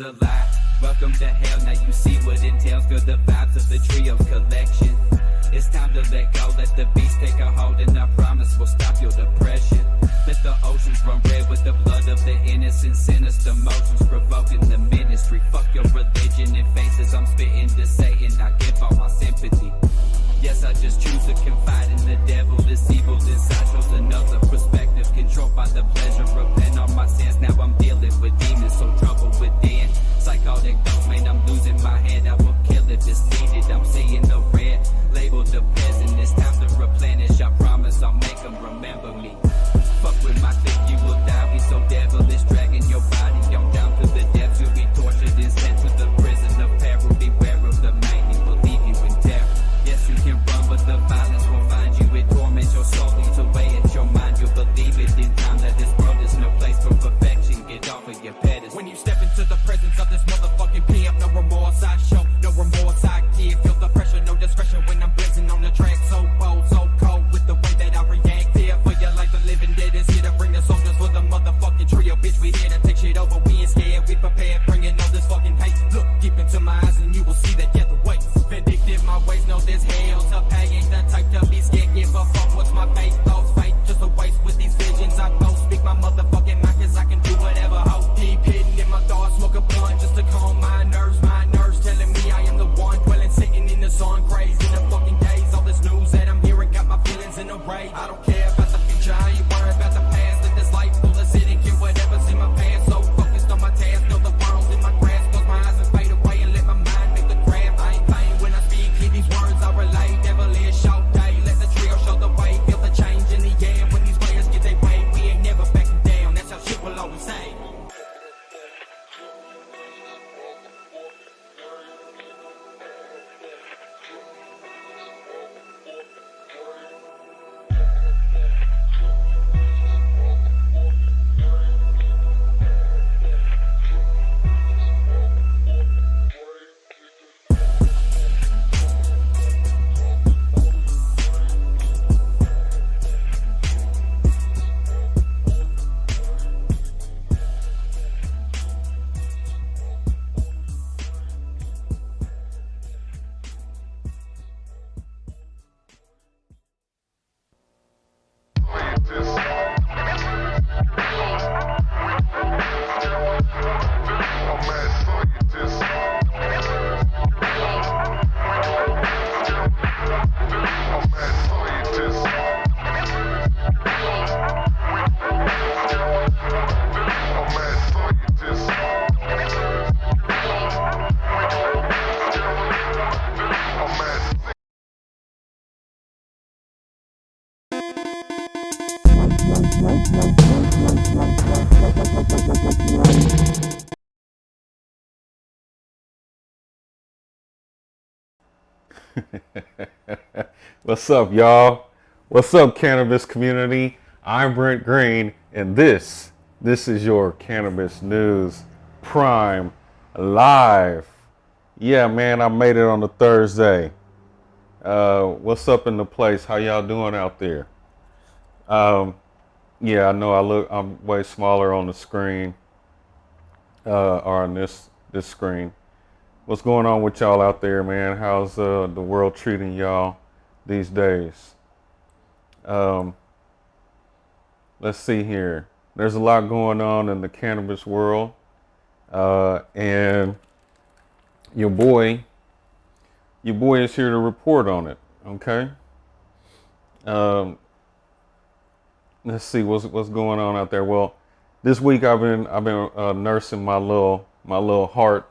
is a lie. Welcome to hell, now you see what entails. Good the vibes of the trio's collection. It's time to let go, let the beast take a hold, and I promise we'll stop your depression. Let the oceans run red with the blood of the innocent, sinister motions provoking the ministry. Fuck your religion and faces I'm spitting to Satan, I give all my sympathy. Yes, I just choose to confide in the devil, this evil inside shows another perspective, controlled by the pleasure, repent on my sins, now I'm dealing with demons, so trouble within, psychotic thoughts, man, I'm losing my head, I will kill if it's needed, I'm seeing the red, labeled the peasant, it's time to replenish, I promise I'll make them remember me. Fuck with my clique, you will die, we so devilish, dragging your body on down to the depths, you'll be tortured and sent to the prison of peril, beware of the man, he will leave you in terror. Yes, you can run, but the violence will find you. It torments your soul, eats away at your mind. You'll believe it in time that this world is no place for perfection. Get off of your pedestal. When you step into the presence of this motherfucking pimp, no remorse I show, no remorse I give. Feel the pressure, no discretion when I'm blazing on the track. So bold, so cold with the way that I react. Fear for your life, the living dead is here to bring the soldiers for the motherfucking trio. Bitch, we here to take shit over. We ain't scared, we prepared, bringing all this fucking hate. Look deep into my eyes and you will see that you're the waste. Vindictive, my ways know there's hell to pay. Ain't the type to be scared, give a fuck what's my fate. Thoughts fate, just a waste with these visions. I don't speak my motherfucking mind, cause I can do whatever. How deep hidden in my thoughts, smoke a blunt just to calm my nerves telling me I am the one dwelling, sitting in the sun, crazy in the fucking days. All this news that I'm hearing got my feelings in a rage. I don't care about the future, I ain't worried about the past. Let this life full of sit and get whatever's in my past. So focused on my task, know the world's in my grasp. Close my eyes and fade away and let my mind make the craft. I ain't playing when I speak, hear these words I relate. Devilish all day, let the trio show the way. Feel the change in the air when these players get their way. We ain't never backing down, that's how shit will always say. What's up, y'all? What's up, cannabis community? I'm Brent Green, and this is your Cannabis News Prime Live. Yeah, man, I made it on a Thursday. What's up in the place? How y'all doing out there? Yeah, I know I'm way smaller on the screen, or on this screen. What's going on with y'all out there, man? How's the world treating y'all these days? Let's see here. There's a lot going on in the cannabis world, and your boy is here to report on it. Okay. Let's see what's going on out there. Well, this week I've been nursing my little heart.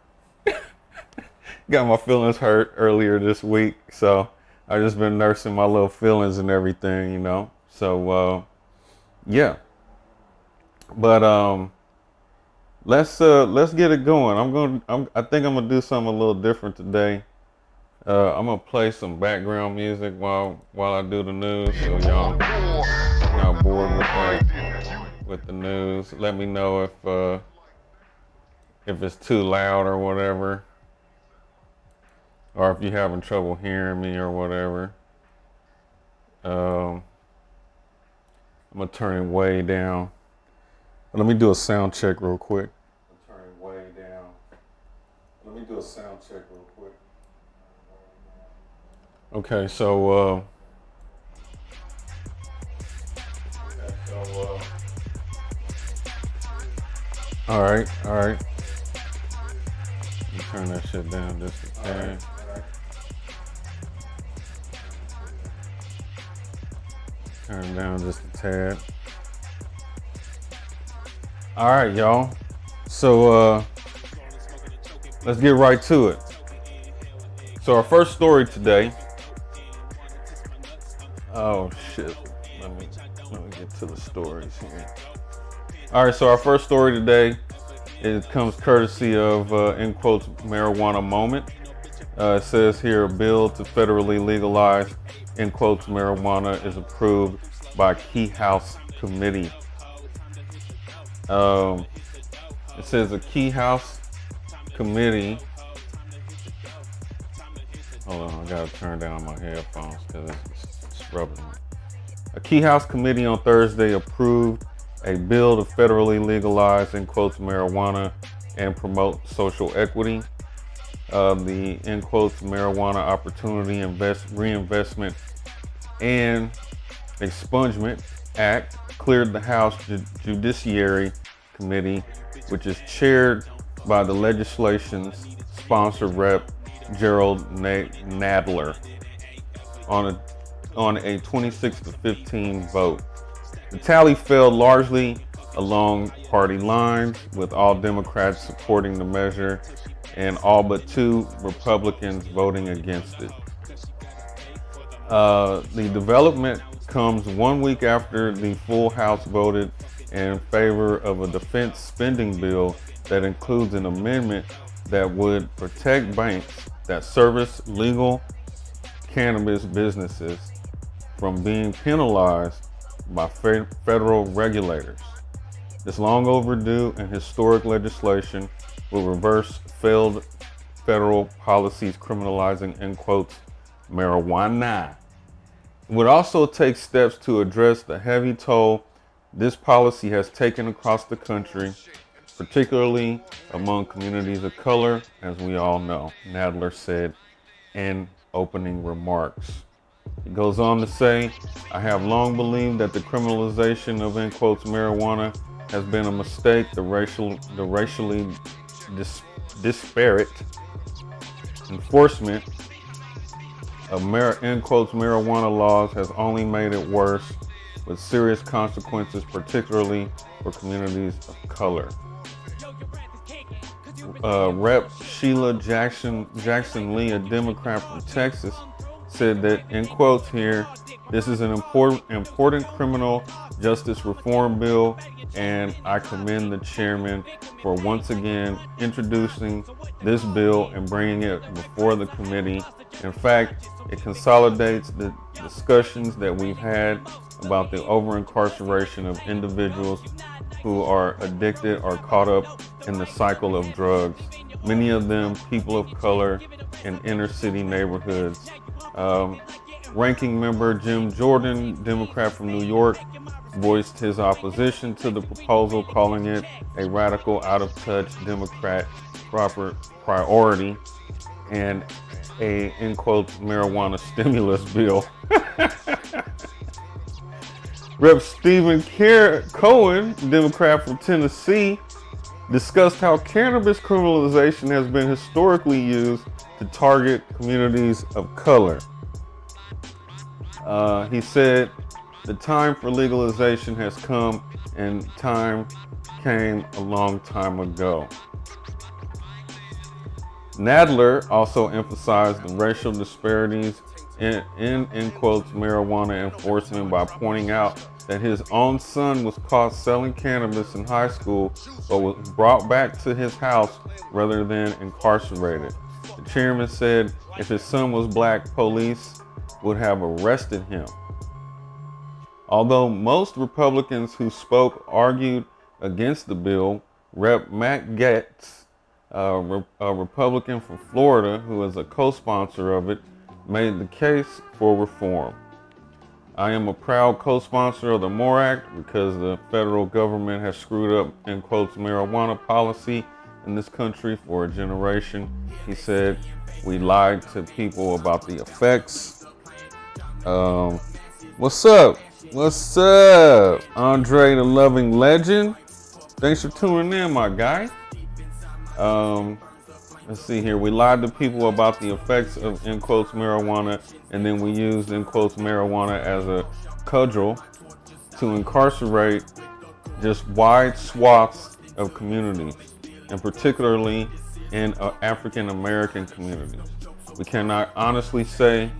Got my feelings hurt earlier this week, so I've just been nursing my little feelings and everything, you know. So yeah. But let's get it going. I think I'm gonna do something a little different today. I'm gonna play some background music while I do the news, so y'all not bored with the news. Let me know if it's too loud or whatever, or if you're having trouble hearing me or whatever. I'm gonna turn it way down. Let me do a sound check real quick. Turn it way down. a sound check real quick. Okay, so all right. Let me turn that shit down just a tad. Turn it down just a tad. All right, y'all. So let's get right to it. So our first story today. Oh shit. Let me get to the stories here. All right, so our first story today, it comes courtesy of in quotes marijuana moment. It says here a bill to federally legalize in quotes marijuana is approved by Key House Committee. It says a Key House Committee. Hold on, I gotta turn down my headphones because it's rubbing me. A Key House Committee on Thursday approved a bill to federally legalize in quotes marijuana and promote social equity. The in quotes marijuana opportunity reinvestment and expungement act cleared the House Judiciary Committee, which is chaired by the legislation's sponsor Rep. Gerald Nadler on a 26-15 vote. The tally fell largely along party lines, with all Democrats supporting the measure and all but 2 Republicans voting against it. The development comes 1 week after the full House voted in favor of a defense spending bill that includes an amendment that would protect banks that service legal cannabis businesses from being penalized by federal regulators. This long overdue and historic legislation will reverse failed federal policies criminalizing, in quotes, marijuana. It would also take steps to address the heavy toll this policy has taken across the country, particularly among communities of color, as we all know, Nadler said in opening remarks. He goes on to say, I have long believed that the criminalization of, in quotes, marijuana has been a mistake. The racially disparate enforcement of in quotes marijuana laws has only made it worse, with serious consequences, particularly for communities of color. Rep. Sheila Jackson Lee, a Democrat from Texas, said that, in quotes here, this is an important criminal justice reform bill, and I commend the chairman for once again introducing this bill and bringing it before the committee. In fact, it consolidates the discussions that we've had about the over-incarceration of individuals who are addicted or caught up in the cycle of drugs, many of them people of color in inner city neighborhoods. Ranking member Jim Jordan, Democrat from New York, voiced his opposition to the proposal, calling it a radical, out-of-touch Democrat priority and a, in quotes, marijuana stimulus bill. Rep. Stephen Cohen, Democrat from Tennessee, discussed how cannabis criminalization has been historically used to target communities of color. He said, the time for legalization has come, and time came a long time ago. Nadler also emphasized the racial disparities in quotes marijuana enforcement by pointing out that his own son was caught selling cannabis in high school but was brought back to his house rather than incarcerated. The chairman said if his son was black, police would have arrested him. Although most Republicans who spoke argued against the bill, Rep. Matt Gaetz, a Republican from Florida who is a co-sponsor of it, made the case for reform. I am a proud co-sponsor of the MORE Act because the federal government has screwed up, in quotes, marijuana policy in this country for a generation. He said we lied to people about the effects. What's up? What's up? Andre the Loving Legend. Thanks for tuning in, my guy. Let's see here. We lied to people about the effects of, in quotes, marijuana, and then we used, in quotes, marijuana as a cudgel to incarcerate just wide swaths of communities, and particularly in African American communities. We cannot honestly say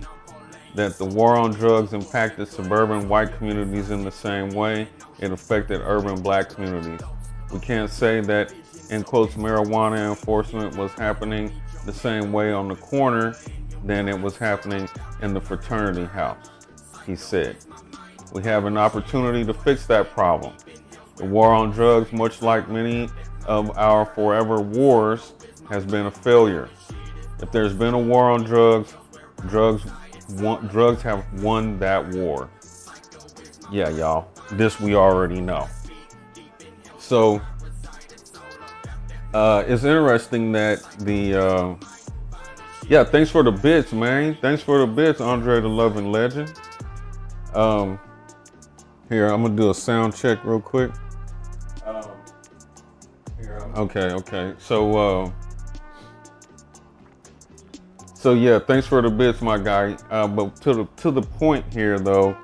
that the war on drugs impacted suburban white communities in the same way it affected urban black communities. We can't say that, in quotes, marijuana enforcement was happening the same way on the corner than it was happening in the fraternity house, he said. We have an opportunity to fix that problem. The war on drugs, much like many of our forever wars, has been a failure. If there's been a war on drugs, drugs have won that war. Yeah, y'all, this we already know. So, it's interesting that thanks for the bits, man. Thanks for the bits, Andre the Loving Legend. Here, I'm gonna do a sound check real quick. Okay. So yeah, thanks for the bits, my guy. But to the point here, though,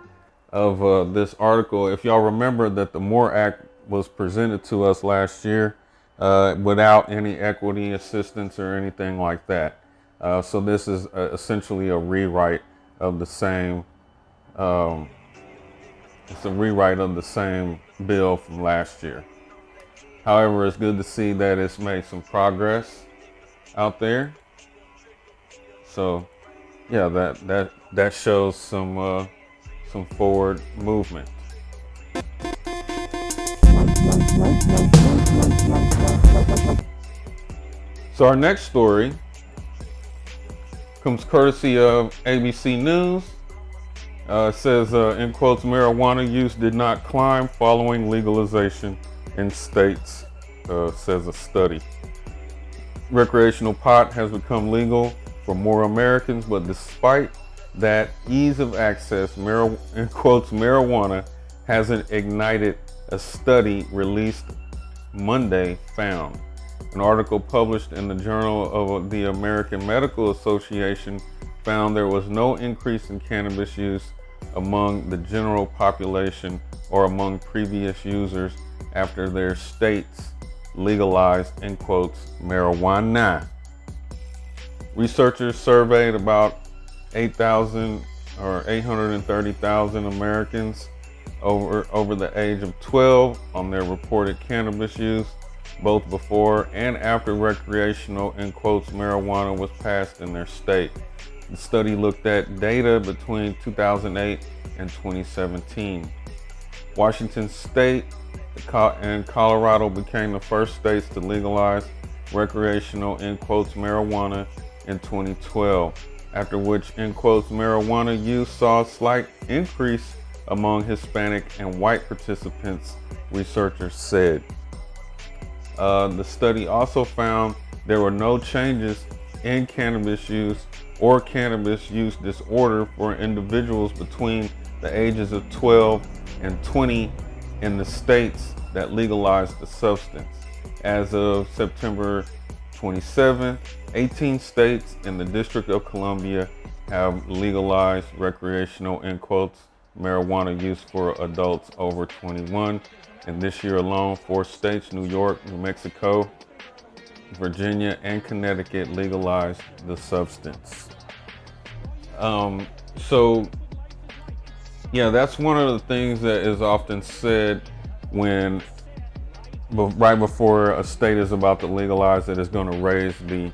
of this article, if y'all remember that the MORE Act was presented to us last year without any equity assistance or anything like that. So this is essentially a rewrite of the same. It's a rewrite of the same bill from last year. However, it's good to see that it's made some progress out there. So, yeah, that shows some forward movement. So our next story comes courtesy of ABC News. It says, in quotes, marijuana use did not climb following legalization in states, says a study. Recreational pot has become legal for more Americans, but despite that ease of access, in quotes, marijuana hasn't ignited, a study released Monday found. An article published in the Journal of the American Medical Association found there was no increase in cannabis use among the general population or among previous users after their states legalized, in quotes, marijuana. Researchers surveyed about 830,000 Americans over the age of 12 on their reported cannabis use, both before and after recreational, in quotes, marijuana was passed in their state. The study looked at data between 2008 and 2017. Washington State and Colorado became the first states to legalize recreational, in quotes, marijuana in 2012, after which, in quotes, marijuana use saw a slight increase among Hispanic and white participants, researchers said. The study also found there were no changes in cannabis use or cannabis use disorder for individuals between the ages of 12 and 20 in the states that legalized the substance. As of September 27, 18 states in the District of Columbia have legalized recreational, in quotes, marijuana use for adults over 21. And this year alone, 4 states, New York, New Mexico, Virginia, and Connecticut, legalized the substance. So, yeah, that's one of the things that is often said when, right before a state is about to legalize, that is going to raise the,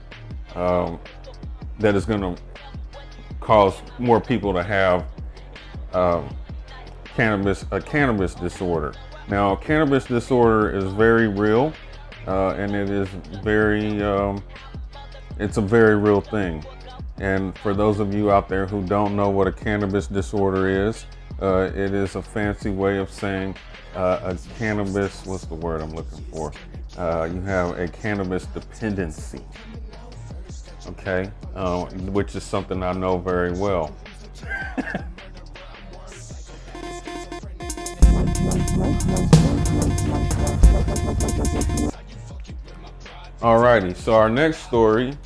that is going to cause more people to have a cannabis disorder. Now, cannabis disorder is very real, and it is it's a very real thing. And for those of you out there who don't know what a cannabis disorder is, it is a fancy way of saying a cannabis, what's the word I'm looking for? you have a cannabis dependency. Okay, which is something I know very well. Alrighty, so our next story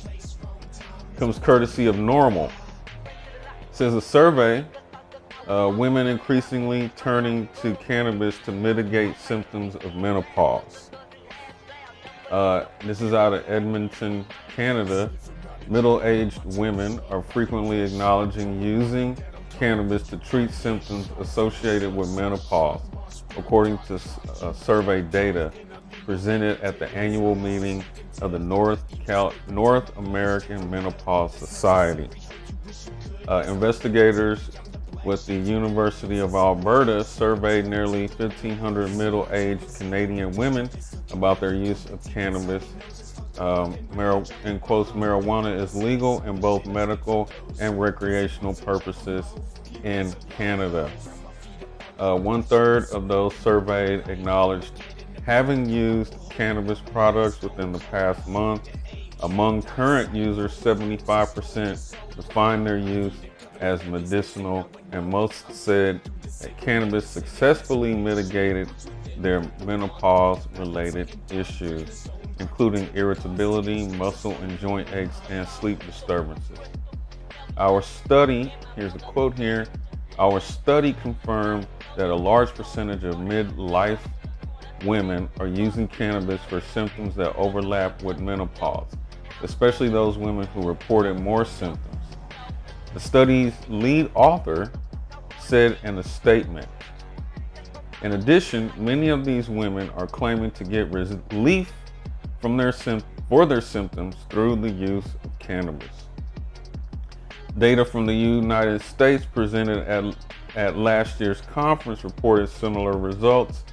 comes courtesy of Normal. It says a survey, women increasingly turning to cannabis to mitigate symptoms of menopause. This is out of Edmonton, Canada. Middle-aged women are frequently acknowledging using cannabis to treat symptoms associated with menopause, according to survey data presented at the annual meeting of the North American Menopause Society. Investigators with the University of Alberta surveyed nearly 1,500 middle-aged Canadian women about their use of cannabis. In quotes, marijuana is legal in both medical and recreational purposes in Canada. 1/3 of those surveyed acknowledged having used cannabis products within the past month. Among current users, 75% define their use as medicinal, and most said that cannabis successfully mitigated their menopause-related issues, including irritability, muscle and joint aches, and sleep disturbances. Our study, here's a quote here, our study confirmed that a large percentage of midlife women are using cannabis for symptoms that overlap with menopause, especially those women who reported more symptoms. The study's lead author said in a statement, in addition, many of these women are claiming to get relief from their symptoms through the use of cannabis. Data from the United States presented at last year's conference reported similar results.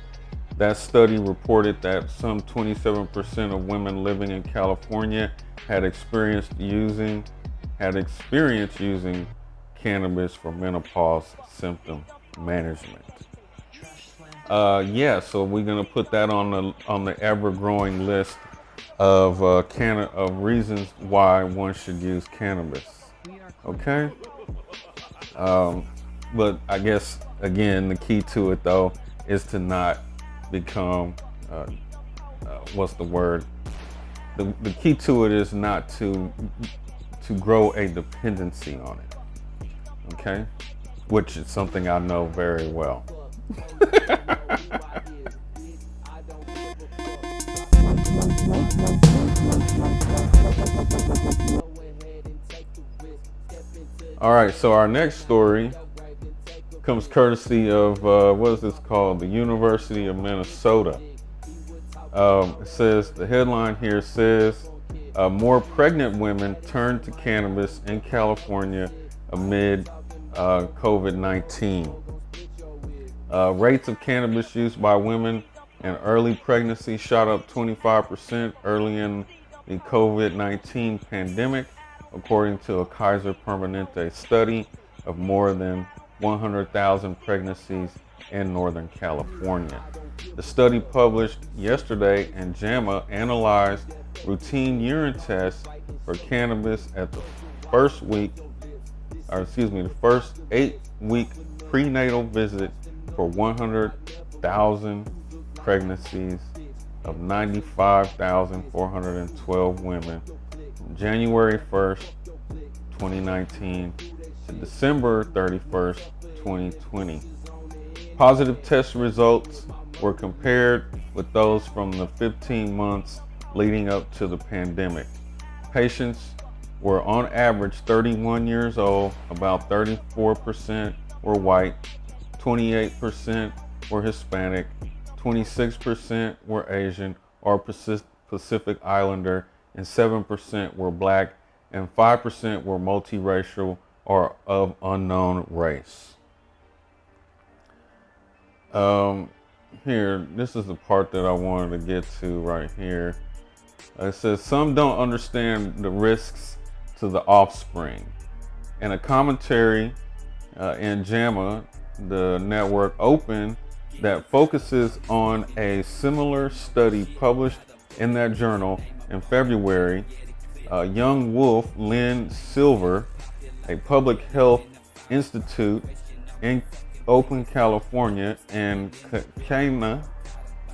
That study reported that some 27% of women living in California had experienced using cannabis for menopause symptom management. So we're gonna put that on the ever-growing list of reasons why one should use cannabis. Okay. But I guess again the key to it though is to not become what's the word? The key to it is not to grow a dependency on it. Okay, which is something I know very well. All right, so our next story comes courtesy of, what is this called? The University of Minnesota. It says, the headline here says, more pregnant women turn to cannabis in California amid COVID-19. Rates of cannabis use by women in early pregnancy shot up 25% early in the COVID-19 pandemic, according to a Kaiser Permanente study of more than 100,000 pregnancies in Northern California. The study published yesterday in JAMA analyzed routine urine tests for cannabis at the first 8-week prenatal visit for 100,000 pregnancies of 95,412 women from January 1st, 2019 to December 31st, 2020. Positive test results were compared with those from the 15 months leading up to the pandemic. Patients were on average 31 years old, about 34% were white, 28% were Hispanic, 26% were Asian or Pacific Islander, and 7% were black, and 5% were multiracial or of unknown race. Here, this is the part that I wanted to get to right here. It says, some don't understand the risks to the offspring. In a commentary in JAMA, the network open, that focuses on a similar study published in that journal in February, Young Wolf Lynn Silver, a public health institute in Oakland, California, and Kana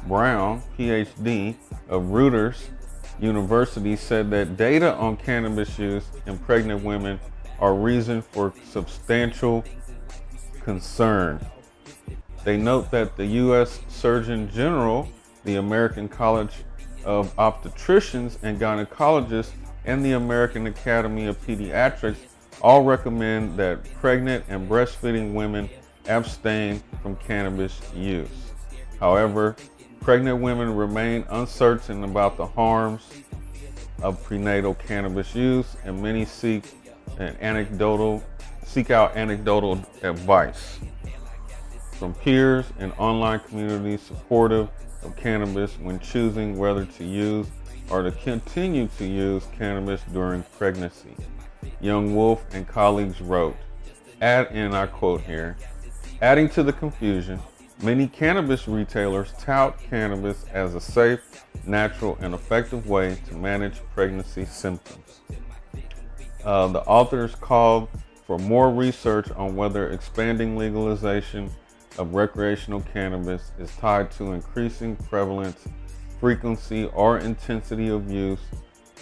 Brown, PhD, of Reuters University, said that data on cannabis use in pregnant women are reason for substantial concern. They note that the U.S. Surgeon General, the American College of Obstetricians and Gynecologists, and the American Academy of Pediatrics all recommend that pregnant and breastfeeding women abstain from cannabis use. However, pregnant women remain uncertain about the harms of prenatal cannabis use, and many seek out anecdotal advice from peers and online communities supportive of cannabis when choosing whether to use or to continue to use cannabis during pregnancy. Young Wolf and colleagues wrote, and I quote here, adding to the confusion, many cannabis retailers tout cannabis as a safe, natural, and effective way to manage pregnancy symptoms. The authors called for more research on whether expanding legalization of recreational cannabis is tied to increasing prevalence, frequency, or intensity of use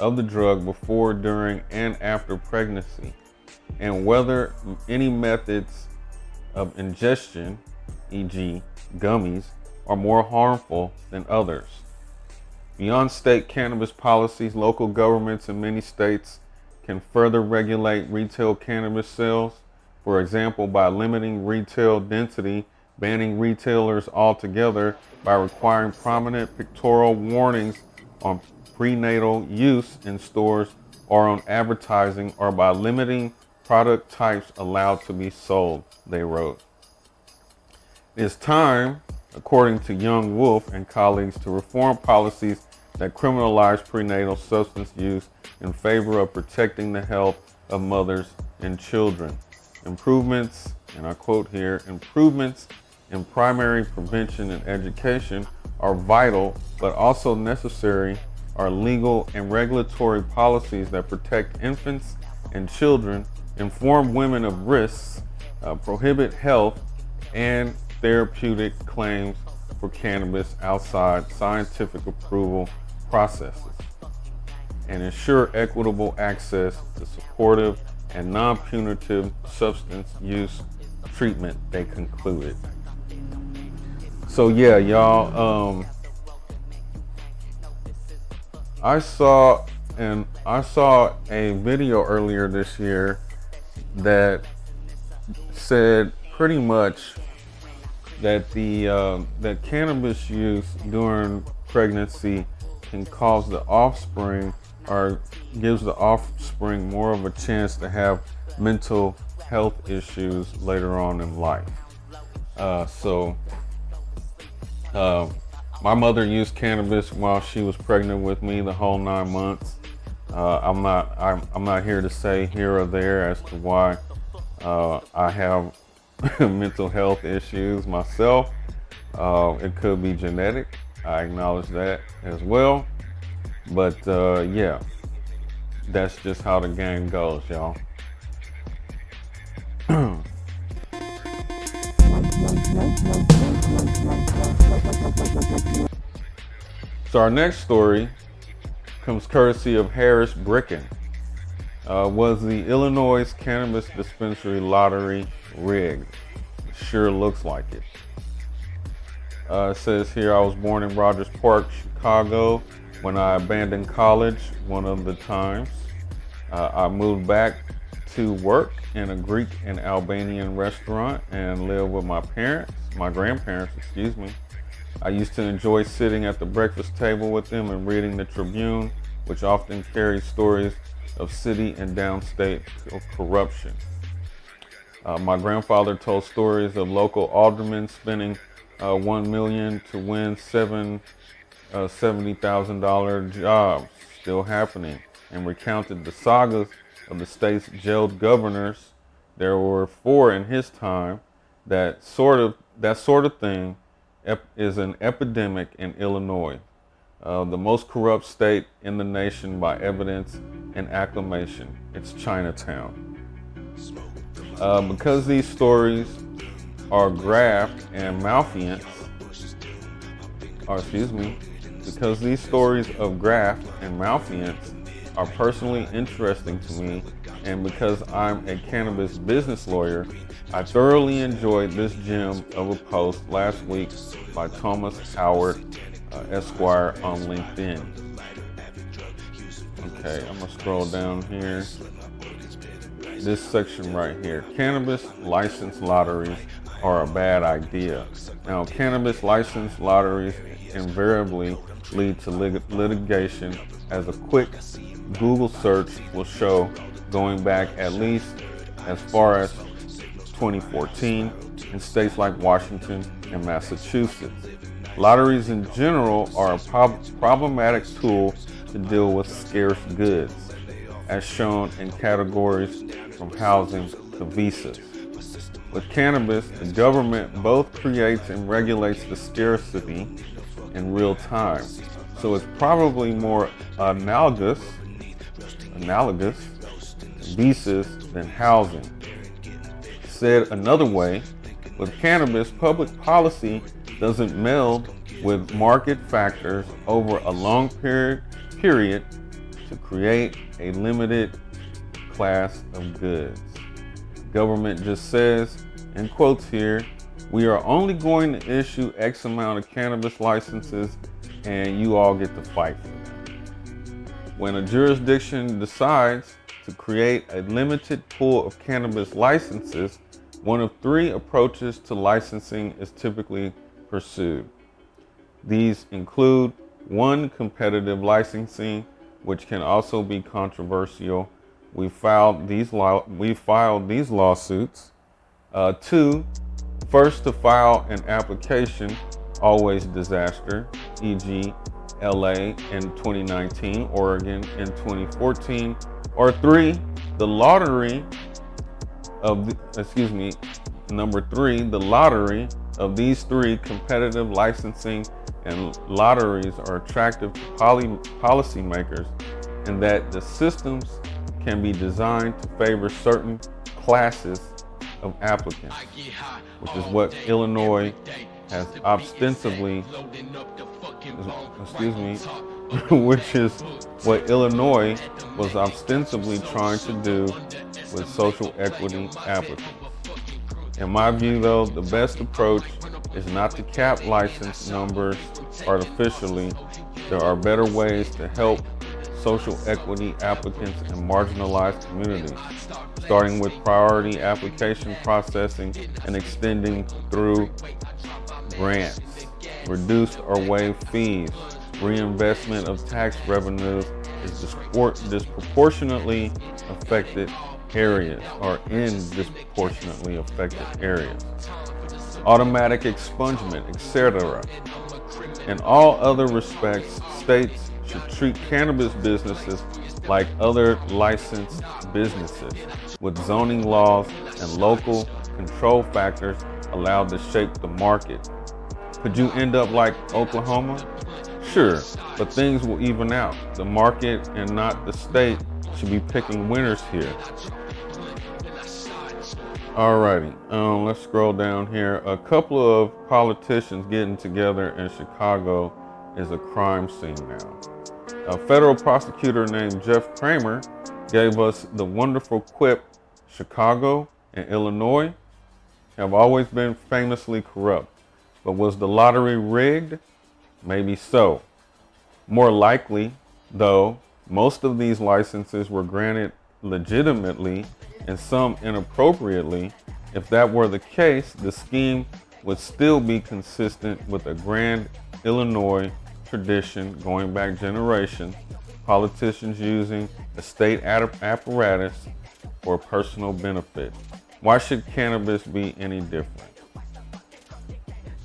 of the drug before, during, and after pregnancy, and whether any methods of ingestion, e.g. gummies, are more harmful than others. Beyond state cannabis policies, local governments in many states can further regulate retail cannabis sales, for example, by limiting retail density, banning retailers altogether, by requiring prominent pictorial warnings on prenatal use in stores or on advertising, or by limiting product types allowed to be sold, they wrote. It's time, according to Young Wolf and colleagues, to reform policies that criminalize prenatal substance use in favor of protecting the health of mothers and children. Improvements, and I quote here, improvements in primary prevention and education are vital, but also necessary are legal and regulatory policies that protect infants and children, inform women of risks, prohibit health and therapeutic claims for cannabis outside scientific approval processes, and ensure equitable access to supportive and non-punitive substance use treatment, they concluded. So yeah, y'all, I saw a video earlier this year that said pretty much that that cannabis use during pregnancy can cause the offspring, or gives the offspring more of a chance to have mental health issues later on in life. My mother used cannabis while she was pregnant with me the whole 9 months. I'm not here to say here or there as to why I have mental health issues myself. It could be genetic. I acknowledge that as well. But yeah, that's just how the game goes, y'all. So our next story comes courtesy of Harris Bricken. Was the Illinois cannabis dispensary lottery rigged? It sure looks like it. It says here, I was born in Rogers Park, Chicago. When I abandoned college one of the times, I moved back to work in a Greek and Albanian restaurant and lived with my grandparents, excuse me. I used to enjoy sitting at the breakfast table with them and reading the Tribune, which often carried stories of city and downstate corruption. My grandfather told stories of local aldermen spending $1 million to win $70,000 jobs, still happening, and recounted the sagas of the state's jailed governors. There were 4 in his time. That sort of thing is an epidemic in Illinois. the most corrupt state in the nation by evidence and acclamation. It's Chinatown. Because these stories are graft and malfeasance, because these stories of graft and malfeasance are personally interesting to me, and because I'm a cannabis business lawyer, I thoroughly enjoyed this gem of a post last week by Thomas Howard, Esquire, on LinkedIn. Okay, I'm gonna scroll down here. This section right here. Cannabis license lotteries are a bad idea. Now, cannabis license lotteries invariably lead to litigation, as a quick Google search will show, going back at least as far as 2014 in states like Washington and Massachusetts. Lotteries in general are a problematic tool to deal with scarce goods, as shown in categories from housing to visas. With cannabis, the government both creates and regulates the scarcity in real time, so it's probably more analogous visas than housing. Said another way, with cannabis, public policy doesn't meld with market factors over a long period to create a limited class of goods. Government just says, in quotes here, we are only going to issue X amount of cannabis licenses and you all get to fight for them. When a jurisdiction decides to create a limited pool of cannabis licenses, one of three approaches to licensing is typically pursued. These include 1, competitive licensing, which can also be controversial. We filed these lawsuits. 2, first to file an application, always disaster, e.g. LA in 2019, Oregon in 2014. Or 3, the lottery of these three competitive licensing and lotteries are attractive to policymakers in that the systems can be designed to favor certain classes of applicants, which is what Illinois has ostensibly, which is what Illinois was ostensibly trying to do with social equity applicants. In my view, though, the best approach is not to cap license numbers artificially. There are better ways to help social equity applicants in marginalized communities, starting with priority application processing and extending through grants, reduced or waived fees, reinvestment of tax revenues is disproportionately affected areas or in disproportionately affected areas, automatic expungement, etc. In all other respects, states should treat cannabis businesses like other licensed businesses, with zoning laws and local control factors allowed to shape the market. Could you end up like Oklahoma? Sure, but things will even out. The market and not the state should be picking winners here. Alrighty, let's scroll down here. A couple of politicians getting together in Chicago is a crime scene now. A federal prosecutor named Jeff Kramer gave us the wonderful quip, Chicago and Illinois have always been famously corrupt. But was the lottery rigged? Maybe so. More likely, though, most of these licenses were granted legitimately and some inappropriately. If that were the case, the scheme would still be consistent with a grand Illinois tradition going back generations, politicians using the state apparatus for personal benefit. Why should cannabis be any different?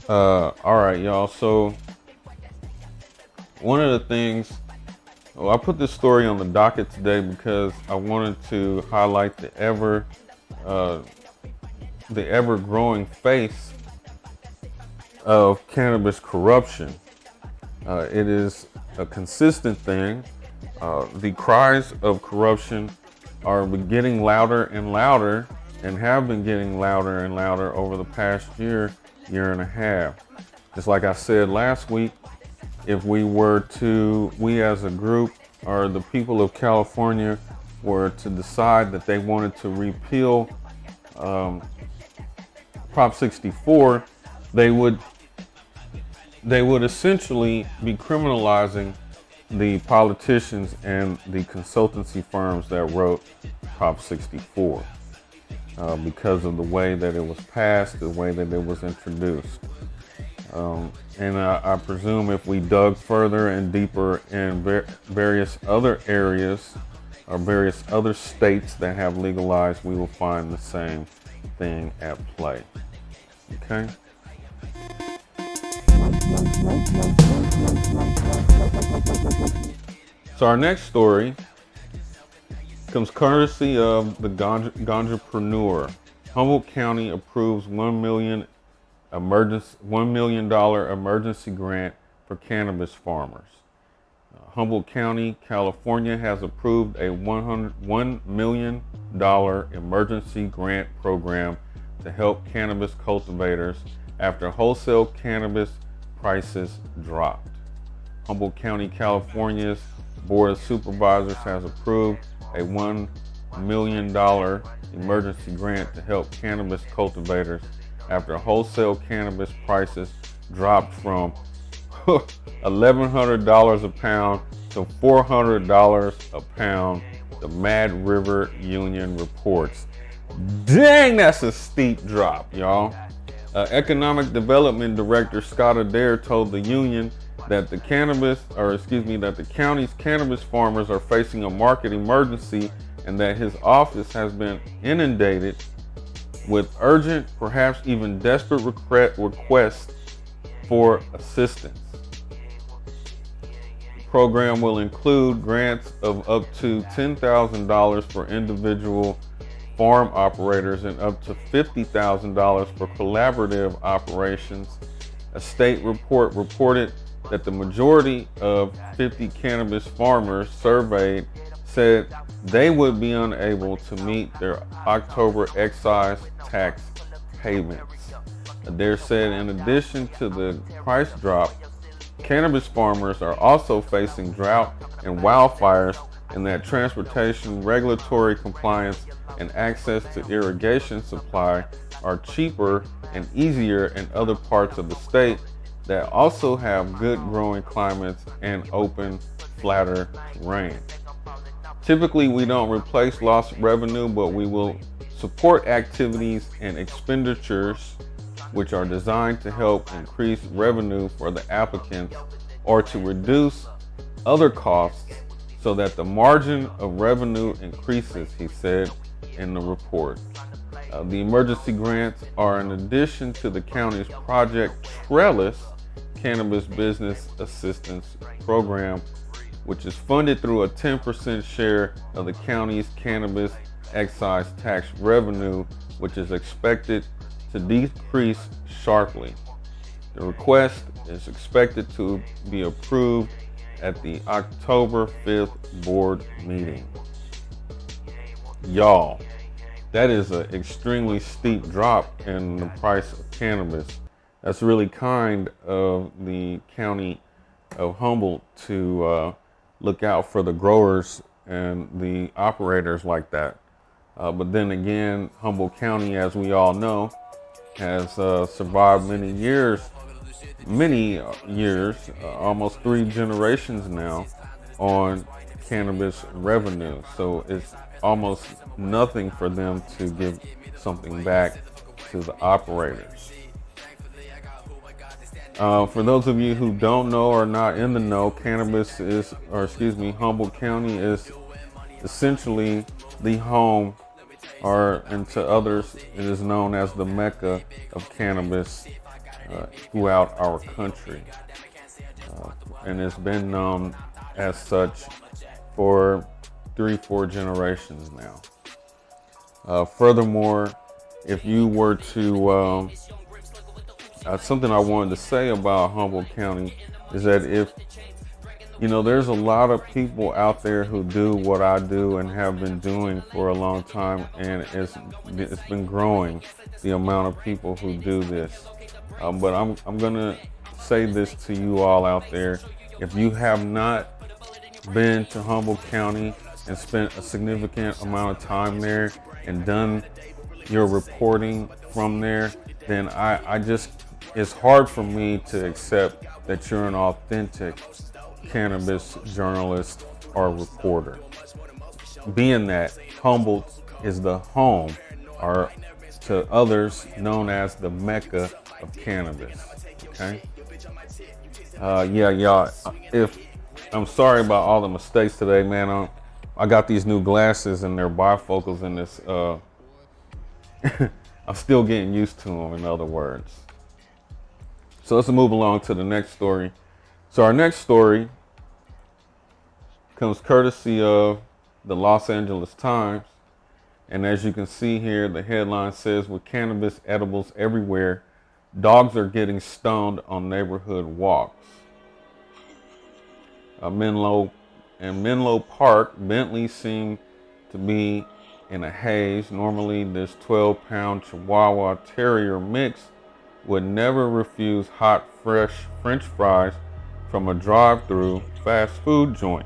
All right, y'all. So one of the things, I put this story on the docket today because I wanted to highlight the ever growing face of cannabis corruption. It is a consistent thing. The cries of corruption are getting louder and louder, and have been getting louder and louder over the past year and a half. Just like I said last week, if we as a group, or the people of California, were to decide that they wanted to repeal Prop 64, they would essentially be criminalizing the politicians and the consultancy firms that wrote Prop 64 because of the way that it was passed, the way that it was introduced. And I presume if we dug further and deeper in various other areas or various other states that have legalized, we will find the same thing at play. Okay? So our next story comes courtesy of the Ganjapreneur. Humboldt County approves $1 million emergency grant for cannabis farmers. Humboldt County, California has approved a $1 million emergency grant program to help cannabis cultivators after wholesale cannabis prices dropped. Humboldt County, California's Board of Supervisors has approved a $1 million emergency grant to help cannabis cultivators after wholesale cannabis prices dropped from $1,100 a pound to $400 a pound, the Mad River Union reports. Dang, that's a steep drop, y'all. Economic Development Director Scott Adair told the union that the county's cannabis farmers are facing a market emergency, and that his office has been inundated with urgent, perhaps even desperate requests for assistance. The program will include grants of up to $10,000 for individual farm operators and up to $50,000 for collaborative operations. A state report reported that the majority of 50 cannabis farmers surveyed said they would be unable to meet their October excise tax payments. Adair said in addition to the price drop, cannabis farmers are also facing drought and wildfires, and that transportation, regulatory compliance, and access to irrigation supply are cheaper and easier in other parts of the state that also have good growing climates and open, flatter terrain. Typically, we don't replace lost revenue, but we will support activities and expenditures which are designed to help increase revenue for the applicants or to reduce other costs so that the margin of revenue increases, he said in the report. The emergency grants are in addition to the county's Project Trellis Cannabis Business Assistance Program, which is funded through a 10% share of the county's cannabis excise tax revenue, which is expected to decrease sharply. The request is expected to be approved at the October 5th board meeting. Y'all, that is an extremely steep drop in the price of cannabis. That's really kind of the county of Humboldt to look out for the growers and the operators like that. But then again, Humboldt County, as we all know, has survived many years, almost 3 generations now, on cannabis revenue. So it's almost nothing for them to give something back to the operators. For those of you who don't know or not in the know, Humboldt County is essentially the home, and to others, it is known as the Mecca of cannabis throughout our country. And it's been known as such for 3-4 generations now. Furthermore, if you were to, something I wanted to say about Humboldt County is that if You know, there's a lot of people out there who do what I do and have been doing for a long time, and it's been growing, the amount of people who do this. But I'm gonna say this to you all out there: if you have not been to Humboldt County and spent a significant amount of time there and done your reporting from there, then I just, it's hard for me to accept that you're an authentic cannabis journalist or reporter. Being that Humboldt is the home, or to others known as the Mecca of cannabis. Okay. Yeah, y'all. If I'm sorry about all the mistakes today, man. I got these new glasses and they're bifocals in this. I'm still getting used to them, in other words. So let's move along to the next story. So our next story comes courtesy of the Los Angeles Times. And as you can see here, the headline says, with cannabis edibles everywhere, dogs are getting stoned on neighborhood walks. Menlo Park, Bentley seemed to be in a haze. Normally, this 12-pound Chihuahua Terrier mix would never refuse hot, fresh French fries from a drive-through fast food joint.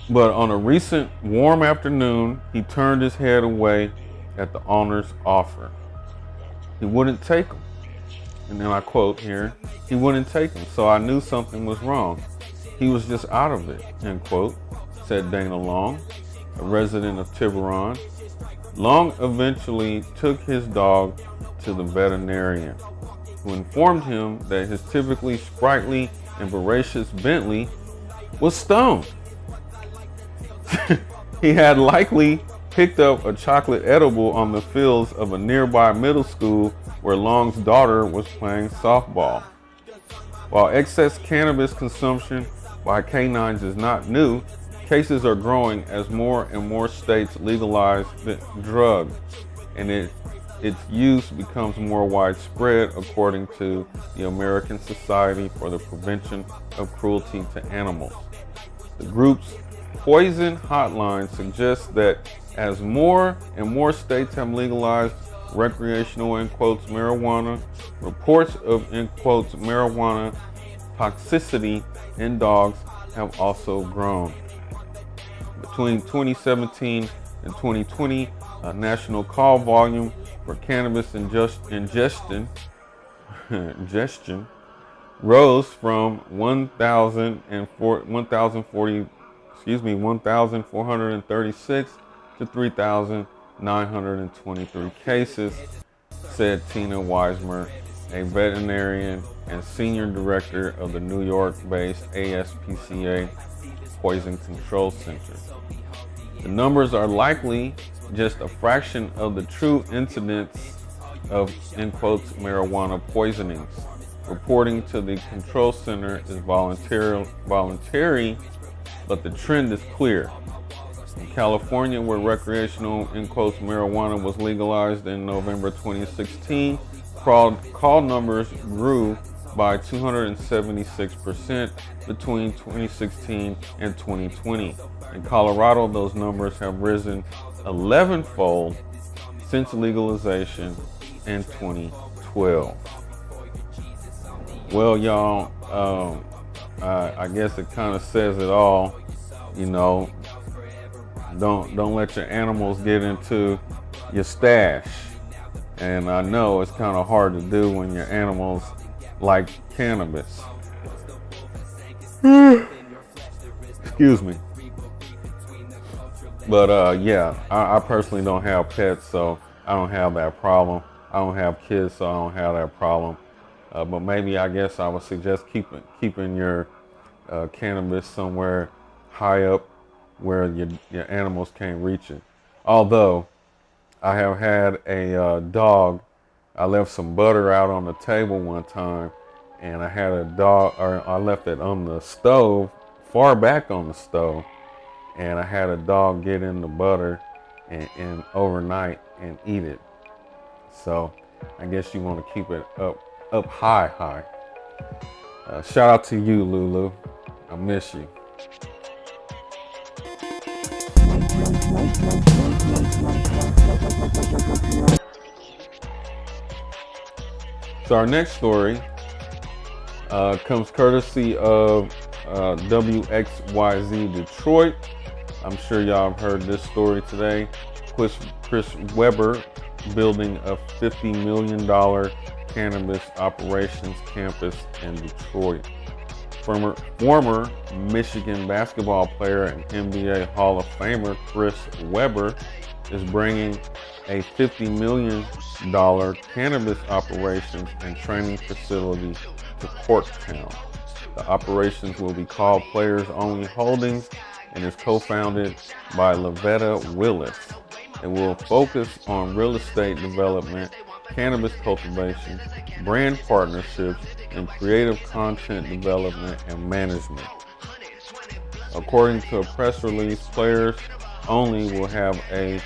But on a recent warm afternoon, he turned his head away at the owner's offer. He wouldn't take them. And then I quote here, he wouldn't take them, so I knew something was wrong. He was just out of it, end quote, said Dana Long, a resident of Tiburon. Long eventually took his dog to the veterinarian, who informed him that his typically sprightly and voracious Bentley was stoned. He had likely picked up a chocolate edible on the fields of a nearby middle school where Long's daughter was playing softball. While excess cannabis consumption by canines is not new, cases are growing as more and more states legalize the drug, and its use becomes more widespread, according to the American Society for the Prevention of Cruelty to Animals. The group's Poison Hotline suggests that as more and more states have legalized recreational, in quotes, marijuana, reports of, in quotes, marijuana toxicity in dogs have also grown. Between 2017 and 2020, a national call volume for cannabis ingestion rose from 1,436 to 3,923 cases, said Tina Weismer, a veterinarian and senior director of the New York-based ASPCA Poison Control Center. The numbers are likely just a fraction of the true incidence of, in quotes, marijuana poisonings. Reporting to the control center is voluntary, but the trend is clear. In California, where recreational, in quotes, marijuana was legalized in November 2016, call numbers grew by 276% between 2016 and 2020. In Colorado, those numbers have risen 11-fold since legalization in 2012. Well, y'all, I guess it kind of says it all. You know, don't let your animals get into your stash. And I know it's kind of hard to do when your animals like cannabis. Excuse me. But yeah, I personally don't have pets, so I don't have that problem. I don't have kids, so I don't have that problem. But maybe, I guess I would suggest keeping your cannabis somewhere high up where your animals can't reach it. Although I have had a dog. I left some butter out on the table one time, and I had a dog, or I left it on the stove, far back on the stove, and I had a dog get in the butter and overnight and eat it. So I guess you want to keep it up high. Shout out to you, Lulu. I miss you. So our next story comes courtesy of WXYZ Detroit. I'm sure y'all have heard this story today. Chris Weber building a $50 million cannabis operations campus in Detroit. Former Michigan basketball player and NBA Hall of Famer Chris Weber is bringing a $50 million cannabis operations and training facility to Corktown. The operations will be called Players Only Holdings and is co-founded by Lavetta Willis. It will focus on real estate development, cannabis cultivation, brand partnerships, and creative content development and management. According to a press release, Players Only will have a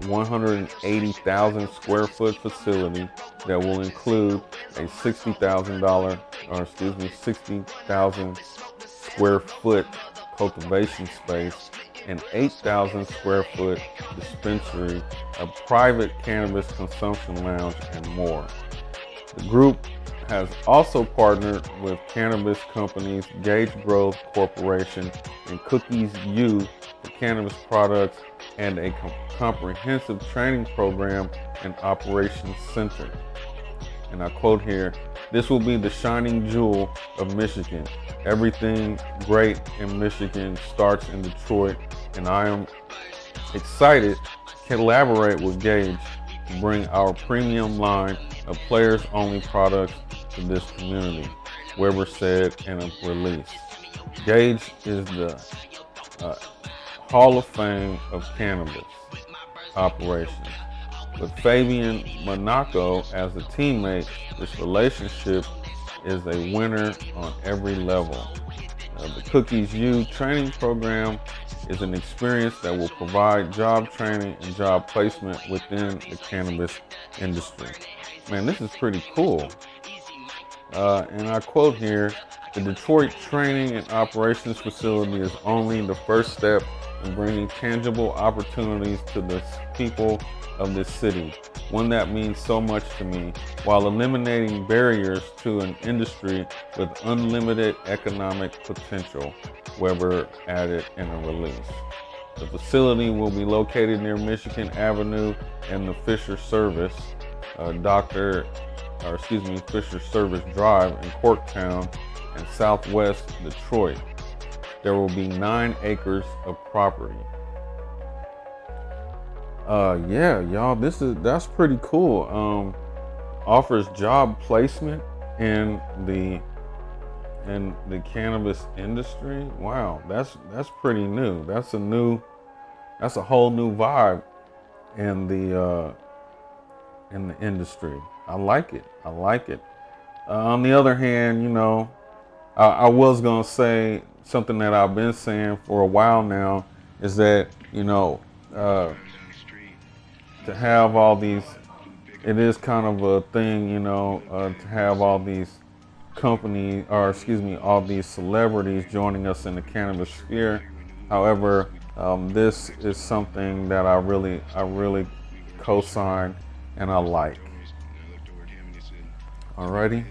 180,000 square foot facility that will include a $60,000 square foot cultivation space, an 8,000 square foot dispensary, a private cannabis consumption lounge, and more. The group has also partnered with cannabis companies Gage Growth Corporation and Cannabis Use for cannabis products and a comprehensive training program and operations center. And I quote here, "This will be the shining jewel of Michigan. Everything great in Michigan starts in Detroit, and I am excited to collaborate with Gage to bring our premium line of players-only products to this community," Weber said in a release. Gage is the Hall of Fame of cannabis operations. With Fabian Monaco as a teammate, this relationship is a winner on every level. The Cannabis Use training program is an experience that will provide job training and job placement within the cannabis industry. Man, this is pretty cool. And I quote here, "The Detroit Training and Operations Facility is only the first step in bringing tangible opportunities to the people of this city, one that means so much to me, while eliminating barriers to an industry with unlimited economic potential," Weber added in a release. The facility will be located near Michigan Avenue and the Fisher Service Fisher Service Drive in Corktown and Southwest Detroit. There will be 9 acres of property. Yeah, y'all, that's pretty cool. Offers job placement in the cannabis industry. Wow, that's pretty new. That's a whole new vibe in the industry. I like it. On the other hand, you know, I was gonna say something that I've been saying for a while now is that, you know, to have all these, it is kind of a thing, you know, to have all these companies, all these celebrities joining us in the cannabis sphere. However, this is something that I really co-sign and I like. Alrighty.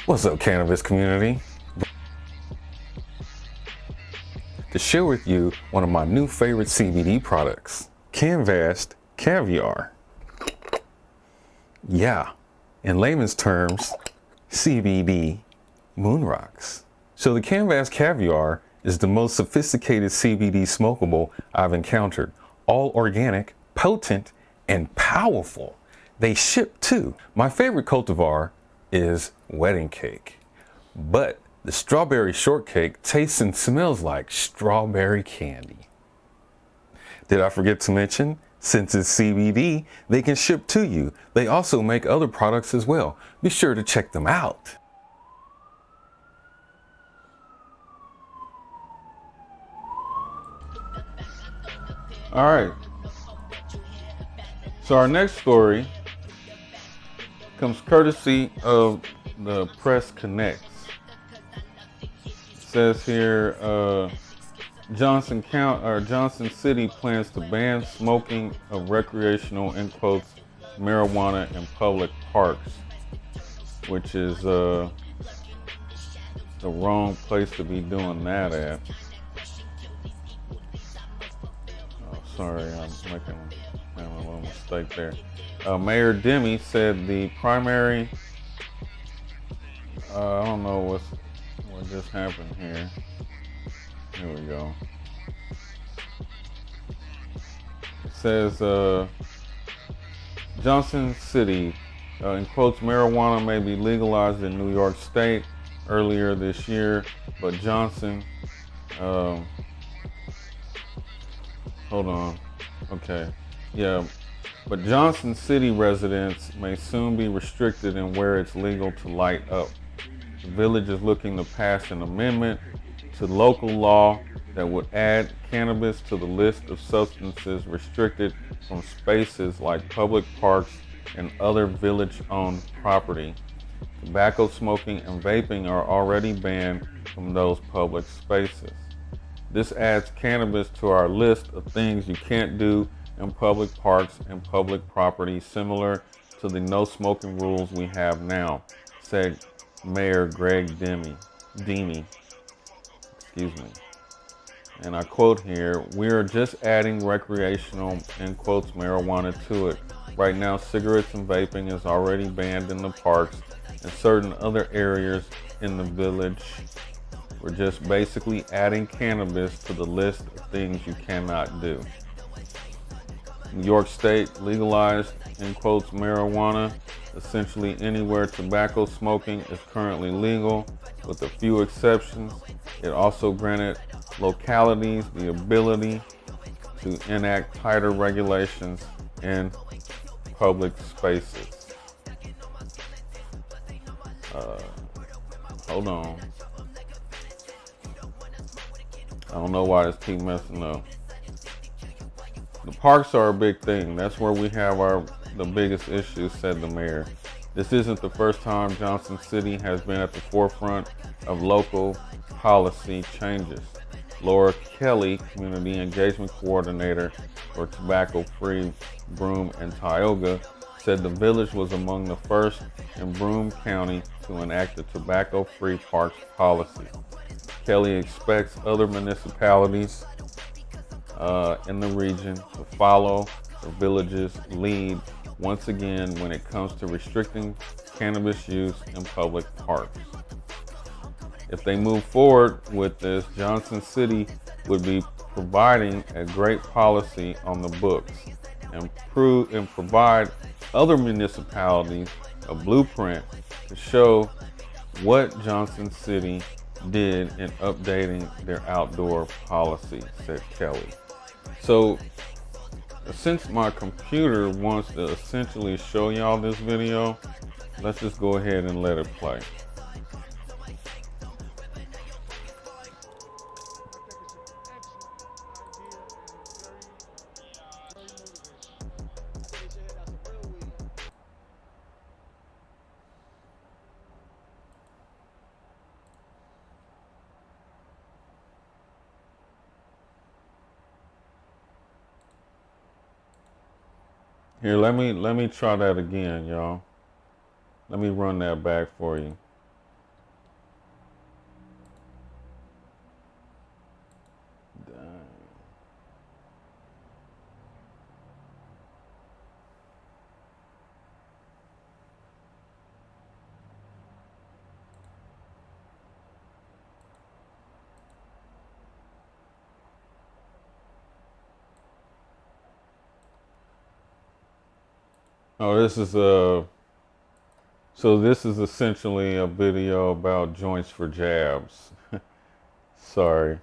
What's up, cannabis community? To share with you one of my new favorite CBD products, Canvas Caviar. Yeah, in layman's terms, CBD moon rocks. So the Canvas Caviar is the most sophisticated CBD smokable I've encountered. All organic, potent, and powerful. They ship too. My favorite cultivar is Wedding Cake, but the strawberry shortcake tastes and smells like strawberry candy. Did I forget to mention, since it's CBD, they can ship to you. They also make other products as well. Be sure to check them out. All right. So our next story Comes courtesy of the Press Connects. It says here, Johnson City plans to ban smoking of recreational, in quotes, marijuana in public parks, which is the wrong place to be doing that at. Oh, sorry, I'm making a little mistake there. Mayor Demi said the primary, I don't know what just happened here. Here we go. It says, Johnson City, in quotes, marijuana may be legalized in New York State earlier this year, but Johnson, hold on, okay, yeah, but Johnson City residents may soon be restricted in where it's legal to light up. The village is looking to pass an amendment to local law that would add cannabis to the list of substances restricted from spaces like public parks and other village-owned property. Tobacco smoking and vaping are already banned from those public spaces. This adds cannabis to our list of things you can't do in public parks and public property, similar to the no smoking rules we have now, said Mayor Greg Demi. Excuse me. And I quote here, "We are just adding recreational, in quotes, marijuana to it. Right now, cigarettes and vaping is already banned in the parks and certain other areas in the village. We're just basically adding cannabis to the list of things you cannot do." New York State legalized, in quotes, marijuana. Essentially anywhere tobacco smoking is currently legal, with a few exceptions. It also granted localities the ability to enact tighter regulations in public spaces. Hold on. I don't know why this keep messing up. The parks are a big thing. That's where we have the biggest issues, said the mayor. This isn't the first time Johnson City has been at the forefront of local policy changes. Laura Kelly, Community Engagement Coordinator for Tobacco Free Broome and Tioga, said the village was among the first in Broome County to enact a tobacco-free parks policy. Kelly expects other municipalities in the region to follow the village's lead once again when it comes to restricting cannabis use in public parks. If they move forward with this, Johnson City would be providing a great policy on the books and provide other municipalities a blueprint to show what Johnson City did in updating their outdoor policy, said Kelly. So, since my computer wants to essentially show y'all this video, let's just go ahead and let it play. Here, let me try that again, y'all. Let me run that back for you. Oh, this is essentially a video about joints for jabs. Sorry.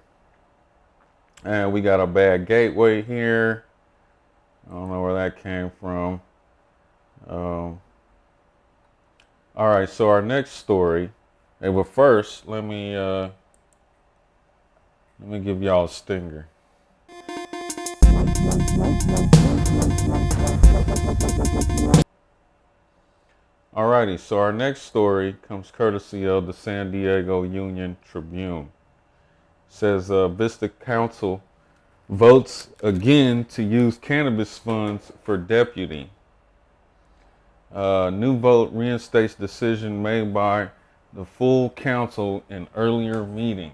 And we got a bad gateway here. I don't know where that came from. All right, so our next story. Hey, but first, let me give y'all a stinger. Alrighty, so our next story comes courtesy of the San Diego Union Tribune. It says Vista Council votes again to use cannabis funds for deputy. New vote reinstates decision made by the full council in earlier meeting.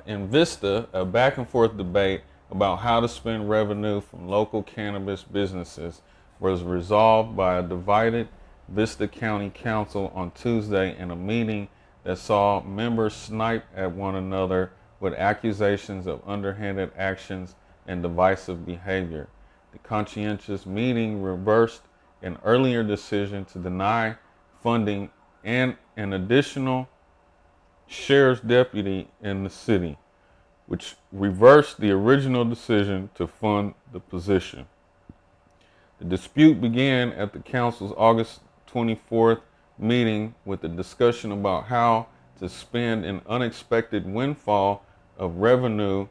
In Vista, a back and forth debate about how to spend revenue from local cannabis businesses was resolved by a divided Vista County Council on Tuesday in a meeting that saw members snipe at one another with accusations of underhanded actions and divisive behavior. The conscientious meeting reversed an earlier decision to deny funding and an additional sheriff's deputy in the city, which reversed the original decision to fund the position. The dispute began at the council's August 24th meeting with a discussion about how to spend an unexpected windfall of revenue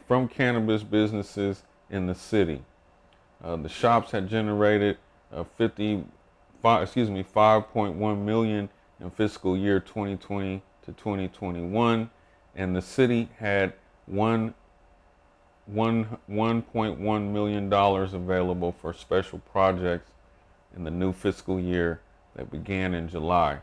from cannabis businesses in the city. The shops had generated 5.1 million in fiscal year 2020 to 2021, and the city had $1.1 million available for special projects in the new fiscal year that began in July.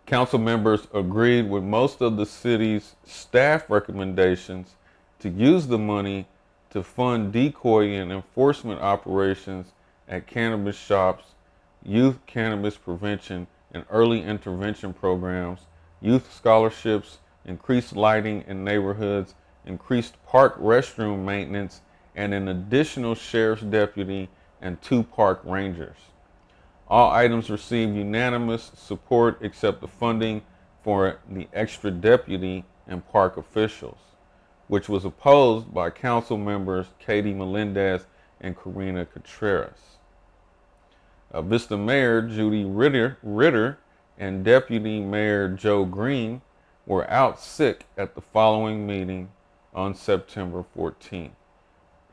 Council members agreed with most of the city's staff recommendations to use the money to fund decoy and enforcement operations at cannabis shops, youth cannabis prevention and early intervention programs, youth scholarships, increased lighting in neighborhoods, increased park restroom maintenance, and an additional sheriff's deputy and 2 park rangers. All items received unanimous support except the funding for the extra deputy and park officials, which was opposed by council members Katie Melendez and Karina Contreras. Vista Mayor Judy Ritter and Deputy Mayor Joe Green were out sick at the following meeting on September 14th,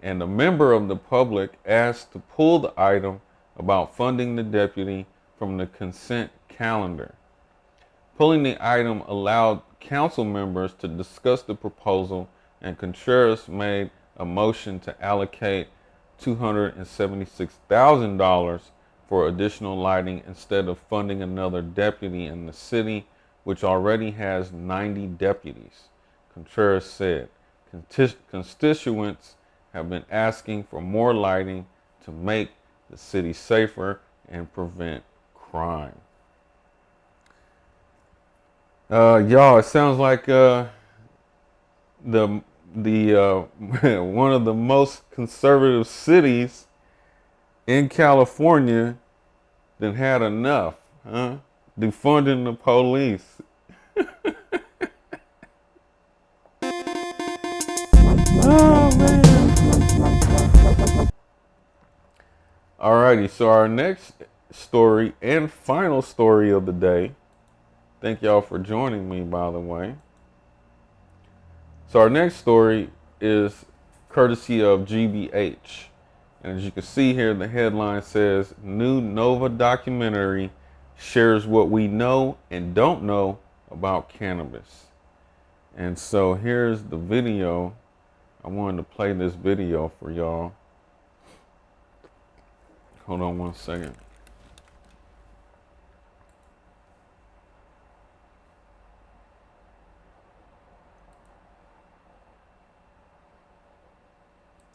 and a member of the public asked to pull the item about funding the deputy from the consent calendar. Pulling the item allowed council members to discuss the proposal, and Contreras made a motion to allocate $276,000 for additional lighting instead of funding another deputy in the city, which already has 90 deputies. Contreras said, constituents have been asking for more lighting to make the city safer and prevent crime. Y'all, it sounds like the one of the most conservative cities in California that had enough, huh? Defunding the police. Oh man. Alrighty, so our next story and final story of the day. Thank y'all for joining me, by the way. So our next story is courtesy of GBH. And as you can see here, the headline says, New Nova documentary shares what we know and don't know about cannabis. And so here's the video. I wanted to play this video for y'all. Hold on one second.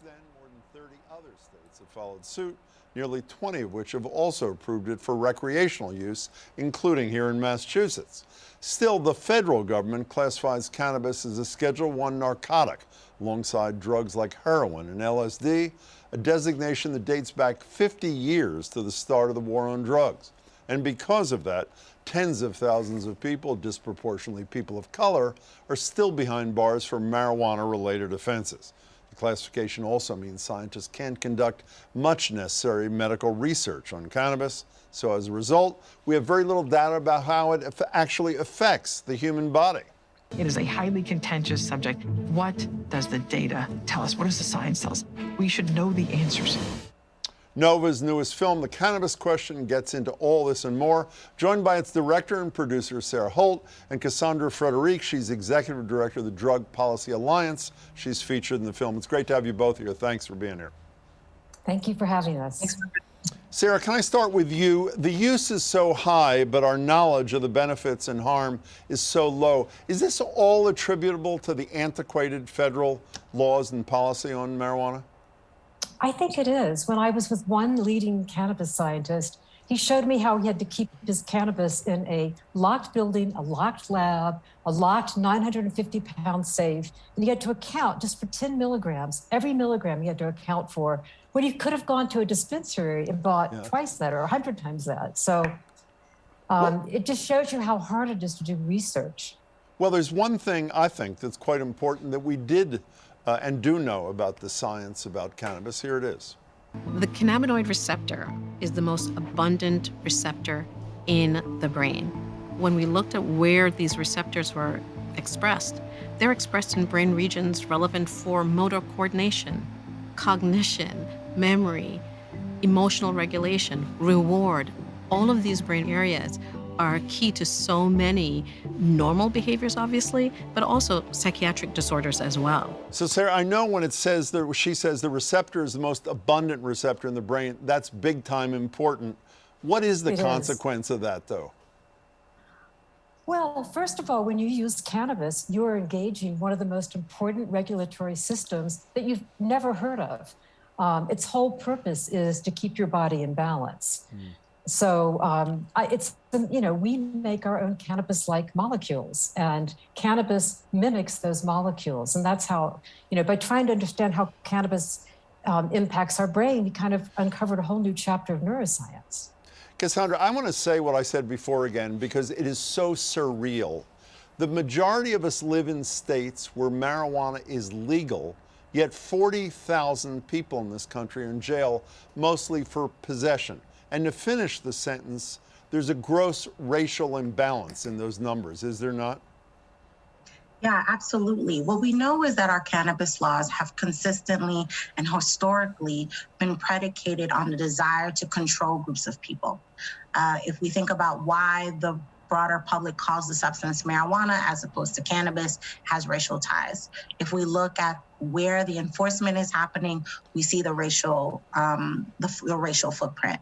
Then more than 30 other states have followed suit, nearly 20 of which have also approved it for recreational use, including here in Massachusetts. Still, the federal government classifies cannabis as a Schedule I narcotic, alongside drugs like heroin and LSD, a designation that dates back 50 years to the start of the war on drugs. And because of that, tens of thousands of people, disproportionately people of color, are still behind bars for marijuana-related offenses. The classification also means scientists can't conduct much necessary medical research on cannabis. So as a result, we have very little data about how it actually affects the human body. It is a highly contentious subject. What does the data tell us? What does the science tell us? We should know the answers. Nova's newest film, The Cannabis Corruption, gets into all this and more. Joined by its director and producer, Sarah Holt, and Cassandra Frederique. She's executive director of the Drug Policy Alliance. She's featured in the film. It's great to have you both here. Thanks for being here. Thank you for having us. Sarah, can I start with you? The use is so high, but our knowledge of the benefits and harm is so low. Is this all attributable to the antiquated federal laws and policy on marijuana? I think it is. When I was with one leading cannabis scientist, he showed me how he had to keep his cannabis in a locked building, a locked lab, a locked 950-pound safe, and he had to account just for 10 milligrams. Every milligram he had to account for, when he could have gone to a dispensary and bought twice that or 100 times that. So it just shows you how hard it is to do research. Well, there's one thing I think that's quite important that we did and do know about the science about cannabis. Here it is. The cannabinoid receptor is the most abundant receptor in the brain. When we looked at where these receptors were expressed, they're expressed in brain regions relevant for motor coordination, cognition, memory, emotional regulation, reward. All of these brain areas are key to so many normal behaviors, obviously, but also psychiatric disorders as well. So Sarah, I know when it says that, she says the receptor is the most abundant receptor in the brain, that's big time important. What is the consequence of that, though? Well, first of all, when you use cannabis, you're engaging one of the most important regulatory systems that you've never heard of. Its whole purpose is to keep your body in balance. So we make our own cannabis-like molecules, and cannabis mimics those molecules. And that's how, by trying to understand how cannabis impacts our brain, you kind of uncovered a whole new chapter of neuroscience. Cassandra, I want to say what I said before again, because it is so surreal. The majority of us live in states where marijuana is legal, yet 40,000 people in this country are in jail, mostly for possession. And to finish the sentence, there's a gross racial imbalance in those numbers, is there not? Yeah, absolutely. What we know is that our cannabis laws have consistently and historically been predicated on the desire to control groups of people. If we think about why the broader public calls the substance marijuana as opposed to cannabis, has racial ties. If we look at where the enforcement is happening, we see the racial footprint.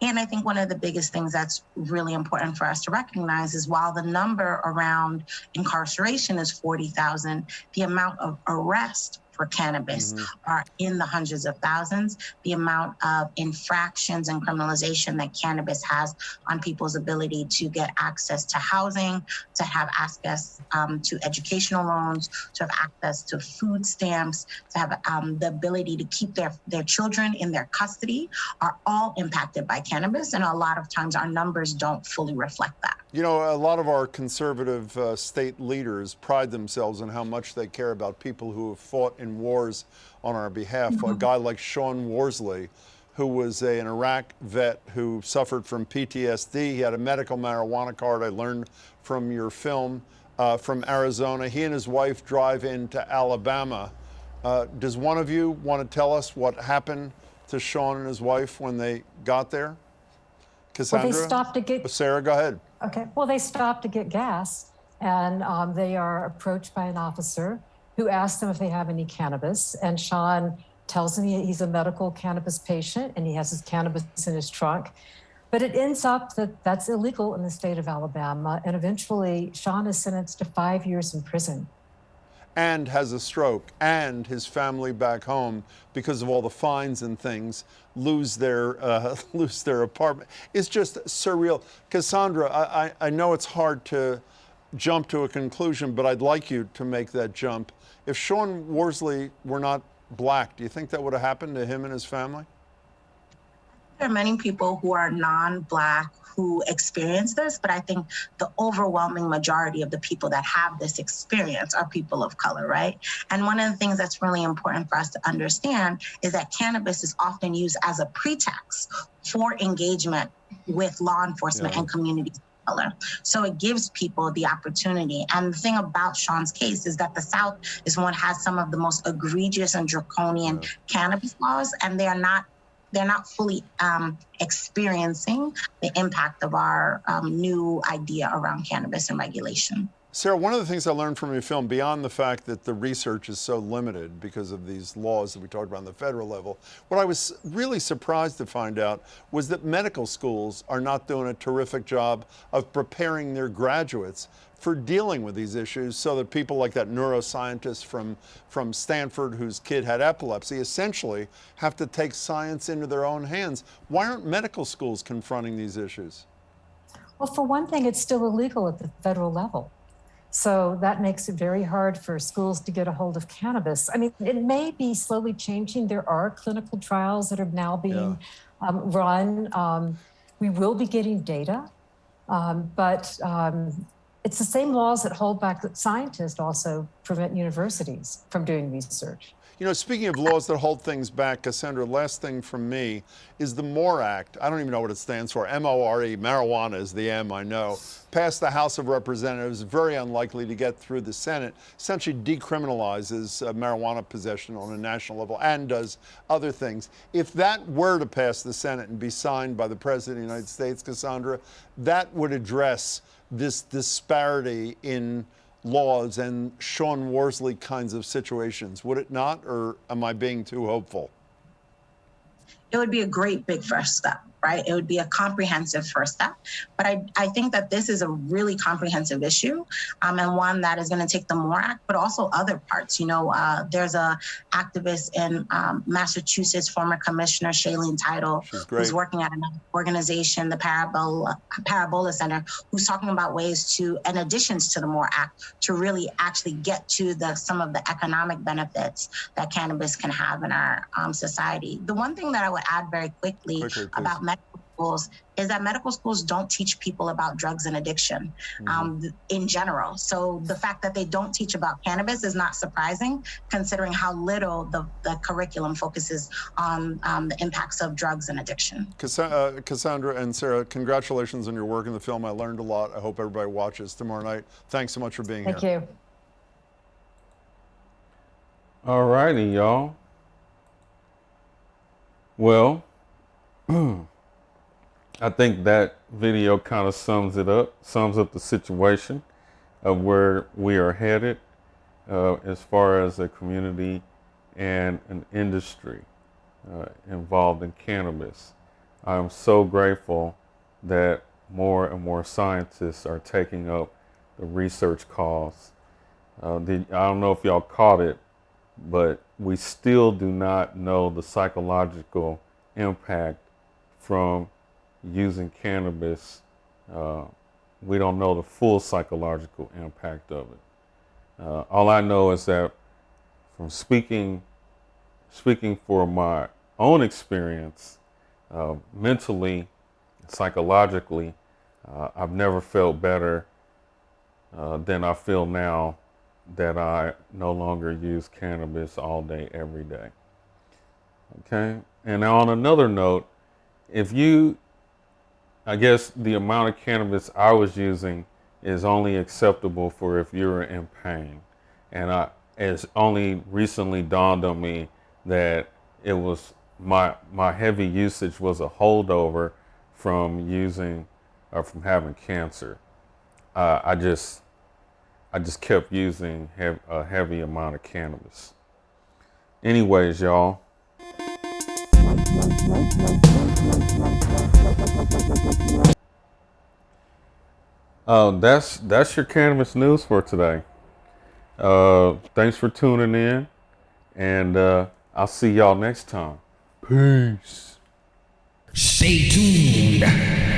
And I think one of the biggest things that's really important for us to recognize is while the number around incarceration is 40,000, the amount of arrest for cannabis are in the hundreds of thousands. The amount of infractions and criminalization that cannabis has on people's ability to get access to housing, to have access to educational loans, to have access to food stamps, to have the ability to keep their children in their custody are all impacted by cannabis. And a lot of times our numbers don't fully reflect that. You know, a lot of our conservative state leaders pride themselves on how much they care about people who have fought in wars on our behalf. A guy like Sean Worsley, who was an Iraq vet who suffered from PTSD. He had a medical marijuana card, I learned from your film, from Arizona. He and his wife drive into Alabama. Does one of you want to tell us what happened to Sean and his wife when they got there? Cassandra? Well, they stopped to get... Sarah, go ahead. Okay. Well, they stopped to get gas, and they are approached by an officer who asks them if they have any cannabis. And Sean tells them he's a medical cannabis patient and he has his cannabis in his trunk. But it ends up that that's illegal in the state of Alabama. And eventually, Sean is sentenced to 5 years in prison. And has a stroke, and his family back home, because of all the fines and things, lose their apartment. It's just surreal. Cassandra, I know it's hard to jump to a conclusion, but I'd like you to make that jump. If Sean Worsley were not black, do you think that would have happened to him and his family? There are many people who are non-Black who experience this, but I think the overwhelming majority of the people that have this experience are people of color, right? And one of the things that's really important for us to understand is that cannabis is often used as a pretext for engagement with law enforcement and communities of color. So it gives people the opportunity. And the thing about Sean's case is that the South is one has some of the most egregious and draconian cannabis laws, and they are not they're not fully experiencing the impact of our new idea around cannabis and regulation. Sarah, one of the things I learned from your film, beyond the fact that the research is so limited because of these laws that we talked about on the federal level, what I was really surprised to find out was that medical schools are not doing a terrific job of preparing their graduates for dealing with these issues, so that people like that neuroscientist from Stanford whose kid had epilepsy essentially have to take science into their own hands. Why aren't medical schools confronting these issues? Well, for one thing, it's still illegal at the federal level. So that makes it very hard for schools to get a hold of cannabis. I mean, it may be slowly changing. There are clinical trials that are now being run. We will be getting data, but it's the same laws that hold back that scientists also prevent universities from doing research. You know, speaking of laws that hold things back, Cassandra, last thing from me is the MORE Act. I don't even know what it stands for. M-O-R-E, marijuana is the M, I know. Passed the House of Representatives, very unlikely to get through the Senate. Essentially decriminalizes marijuana possession on a national level and does other things. If that were to pass the Senate and be signed by the President of the United States, Cassandra, that would address this disparity in laws and Sean Worsley kinds of situations, would it not? Or am I being too hopeful? It would be a great big first step, right? It would be a comprehensive first step. But I think that this is a really comprehensive issue, and one that is going to take the MORE Act, but also other parts. You know, there's a activist in Massachusetts, former Commissioner Shailene Title, who's working at another organization, the Parabola Center, who's talking about ways to, in addition to the MORE Act, to really actually get to some of the economic benefits that cannabis can have in our society. The one thing that I would add very quickly about medical schools is that medical schools don't teach people about drugs and addiction in general. So the fact that they don't teach about cannabis is not surprising, considering how little the curriculum focuses on the impacts of drugs and addiction. Cassandra and Sarah, congratulations on your work in the film. I learned a lot. I hope everybody watches tomorrow night. Thanks so much for being here. Thank you. All righty, y'all. Well, I think that video kind of sums up the situation of where we are headed as far as a community and an industry involved in cannabis. I'm so grateful that more and more scientists are taking up the research cause. I don't know if y'all caught it, but we still do not know the psychological impact from using cannabis. We don't know the full psychological impact of it. All I know is that from speaking for my own experience, mentally, psychologically, I've never felt better than I feel now that I no longer use cannabis all day, every day. Okay? And on another note, I guess the amount of cannabis I was using is only acceptable for if you're in pain. And it's only recently dawned on me that it was my heavy usage was a holdover from from having cancer. I just kept using a heavy amount of cannabis. Anyways, y'all. That's your cannabis news for today. Thanks for tuning in, and I'll see y'all next time. Peace. Stay tuned.